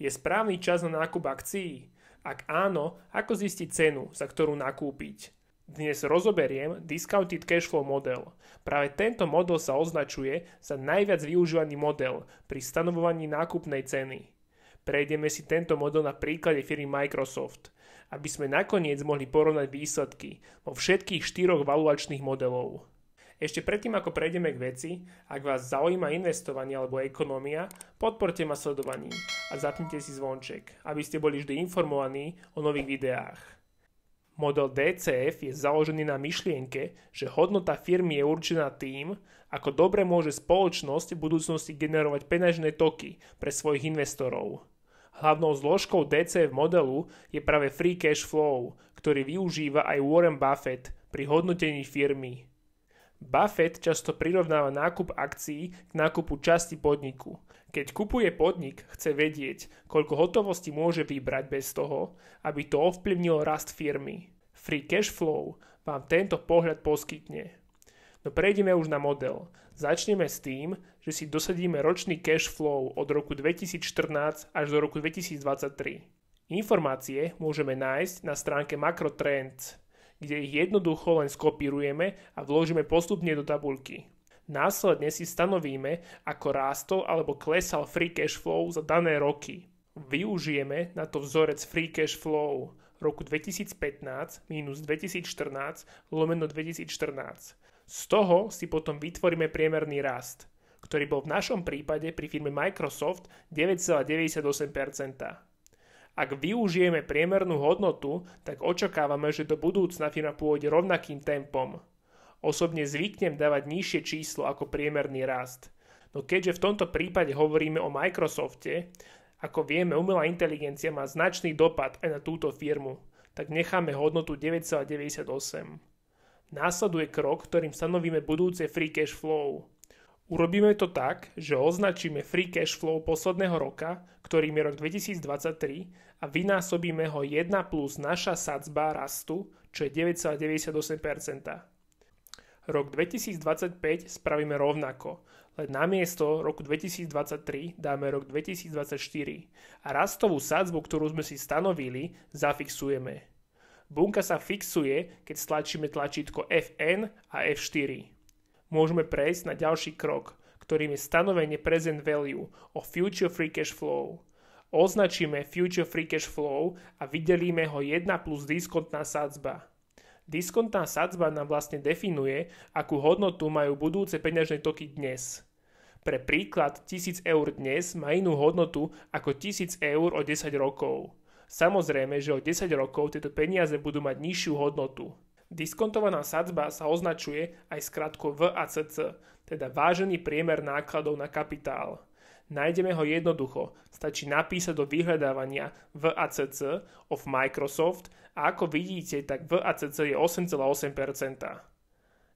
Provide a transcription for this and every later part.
Je správny čas na nákup akcií? Ak áno, ako zistiť cenu, za ktorú nakúpiť? Dnes rozoberiem Discounted Cashflow model. Práve tento model sa označuje za najviac využívaný model pri stanovovaní nákupnej ceny. Prejdeme si tento model na príklade firmy Microsoft, aby sme nakoniec mohli porovnať výsledky vo všetkých 4 valuačných modelov. Ešte predtým, ako prejdeme k veci, ak vás zaujíma investovanie alebo ekonómia, podporte ma sledovaním a zapnite si zvonček, aby ste boli vždy informovaní o nových videách. Model DCF je založený na myšlienke, že hodnota firmy je určená tým, ako dobre môže spoločnosť v budúcnosti generovať peňažné toky pre svojich investorov. Hlavnou zložkou DCF modelu je práve free cash flow, ktorý využíva aj Warren Buffett pri hodnotení firmy. Buffett často prirovnáva nákup akcií k nákupu časti podniku. Keď kupuje podnik, chce vedieť, koľko hotovosti môže vybrať bez toho, aby to ovplyvnilo rast firmy. Free cash flow vám tento pohľad poskytne. No prejdeme už na model. Začneme s tým, že si dosadíme ročný cash flow od roku 2014 až do roku 2023. Informácie môžeme nájsť na stránke Macrotrends, kde ich jednoducho len skopírujeme a vložíme postupne do tabuľky. Následne si stanovíme, ako rástol alebo klesal free cash flow za dané roky. Využijeme na to vzorec free cash flow roku 2015 minus 2014 lomeno 2014. Z toho si potom vytvoríme priemerný rast, ktorý bol v našom prípade pri firme Microsoft 9,98%. Ak využijeme priemernú hodnotu, tak očakávame, že do budúcna firma pôjde rovnakým tempom. Osobne zvyknem dávať nižšie číslo ako priemerný rast. No keďže v tomto prípade hovoríme o Microsofte, ako vieme, umelá inteligencia má značný dopad aj na túto firmu, tak necháme hodnotu 9,98. Následuje krok, ktorým stanovíme budúce free cash flow. Urobíme to tak, že označíme free cash flow posledného roka, ktorým je rok 2023, a vynásobíme ho 1 plus naša sadzba rastu, čo je 9,98%. Rok 2025 spravíme rovnako, len namiesto roku 2023 dáme rok 2024 a rastovú sadzbu, ktorú sme si stanovili, zafixujeme. Bunka sa fixuje, keď stlačíme tlačítko Fn a F4. Môžeme prejsť na ďalší krok, ktorým je stanovenie present value o future free cash flow. Označíme future free cash flow a vydelíme ho 1 plus diskontná sadzba. Diskontná sadzba nám vlastne definuje, akú hodnotu majú budúce peňažné toky dnes. Pre príklad 1000 eur dnes má inú hodnotu ako 1000 eur o 10 rokov. Samozrejme, že o 10 rokov tieto peniaze budú mať nižšiu hodnotu. Diskontovaná sadzba sa označuje aj skratkou VACC, teda vážený priemer nákladov na kapitál. Nájdeme ho jednoducho, stačí napísať do vyhľadávania VACC of Microsoft a ako vidíte, tak VACC je 8,8%.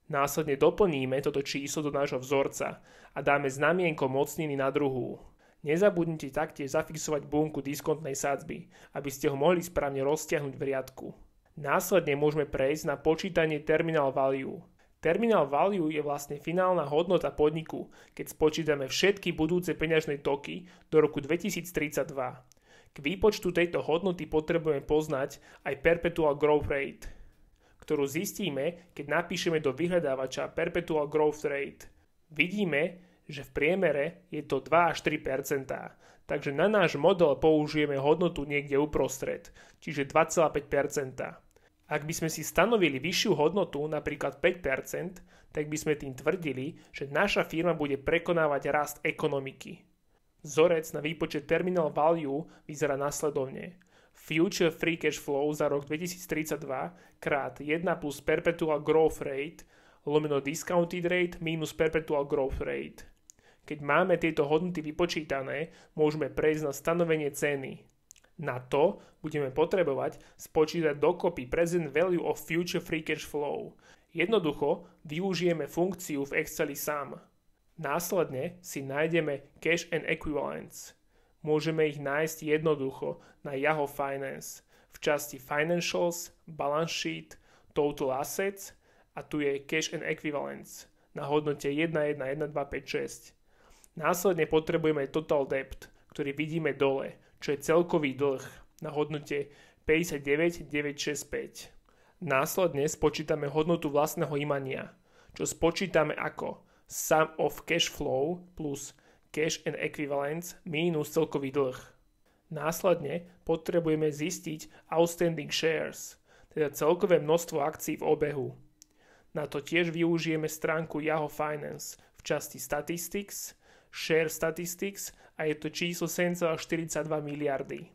Následne doplníme toto číslo do nášho vzorca a dáme znamienko mocniny na druhú. Nezabudnite taktiež zafixovať bunku diskontnej sadzby, aby ste ho mohli správne roztiahnuť v riadku. Následne môžeme prejsť na počítanie terminal value. Terminal value je vlastne finálna hodnota podniku, keď spočítame všetky budúce peňažné toky do roku 2032. K výpočtu tejto hodnoty potrebujeme poznať aj perpetual growth rate, ktorú zistíme, keď napíšeme do vyhľadávača perpetual growth rate. Vidíme, že v priemere je to 2 až 3%, takže na náš model použijeme hodnotu niekde uprostred, čiže 2,5%. Ak by sme si stanovili vyššiu hodnotu, napríklad 5%, tak by sme tým tvrdili, že naša firma bude prekonávať rast ekonomiky. Vzorec na výpočet terminal value vyzerá nasledovne. Future free cash flow za rok 2032 krát 1 plus perpetual growth rate lomeno discounted rate minus perpetual growth rate. Keď máme tieto hodnoty vypočítané, môžeme prejsť na stanovenie ceny. Na to budeme potrebovať spočítať dokopy present value of future free cash flow. Jednoducho využijeme funkciu v Exceli sum. Následne si nájdeme cash and equivalents. Môžeme ich nájsť jednoducho na Yahoo Finance v časti Financials, Balance Sheet, Total Assets a tu je cash and equivalents na hodnote 1,1,1,2,5,6. Následne potrebujeme total debt, ktorý vidíme dole, čo je celkový dlh na hodnote 59,965. Následne spočítame hodnotu vlastného imania, čo spočítame ako sum of cash flow plus cash and equivalents minus celkový dlh. Následne potrebujeme zistiť outstanding shares, teda celkové množstvo akcií v obehu. Na to tiež využijeme stránku Yahoo Finance v časti Statistics, Share Statistics a je to číslo 7,42 miliardy.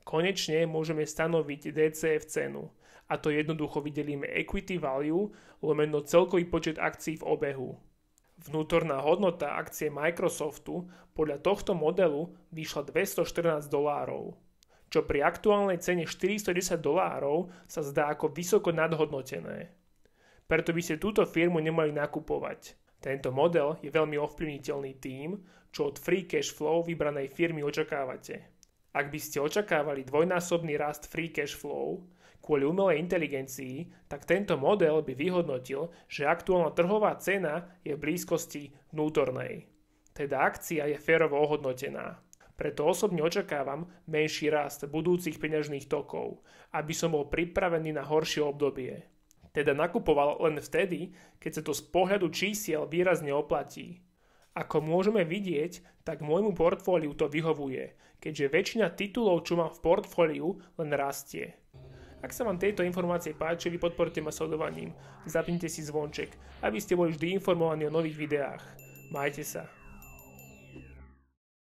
Konečne môžeme stanoviť DCF cenu, a to jednoducho vydelíme equity value lomeno celkový počet akcií v obehu. Vnútorná hodnota akcie Microsoftu podľa tohto modelu vyšla $214, čo pri aktuálnej cene $410 sa zdá ako vysoko nadhodnotené. Preto by ste túto firmu nemali nakupovať. Tento model je veľmi ovplyvniteľný tým, čo od free cash flow vybranej firmy očakávate. Ak by ste očakávali dvojnásobný rast free cash flow kvôli umelej inteligencii, tak tento model by vyhodnotil, že aktuálna trhová cena je v blízkosti vnútornej. Teda akcia je férovo ohodnotená. Preto osobne očakávam menší rast budúcich peňažných tokov, aby som bol pripravený na horšie obdobie. Teda nakupoval len vtedy, keď sa to z pohľadu čísiel výrazne oplatí. Ako môžeme vidieť, tak môjmu portfóliu to vyhovuje, keďže väčšina titulov, čo mám v portfóliu, len rastie. Ak sa vám tieto informácie páčili, podporte ma sledovaním. Zapnite si zvonček, aby ste boli vždy informovaní o nových videách. Majte sa.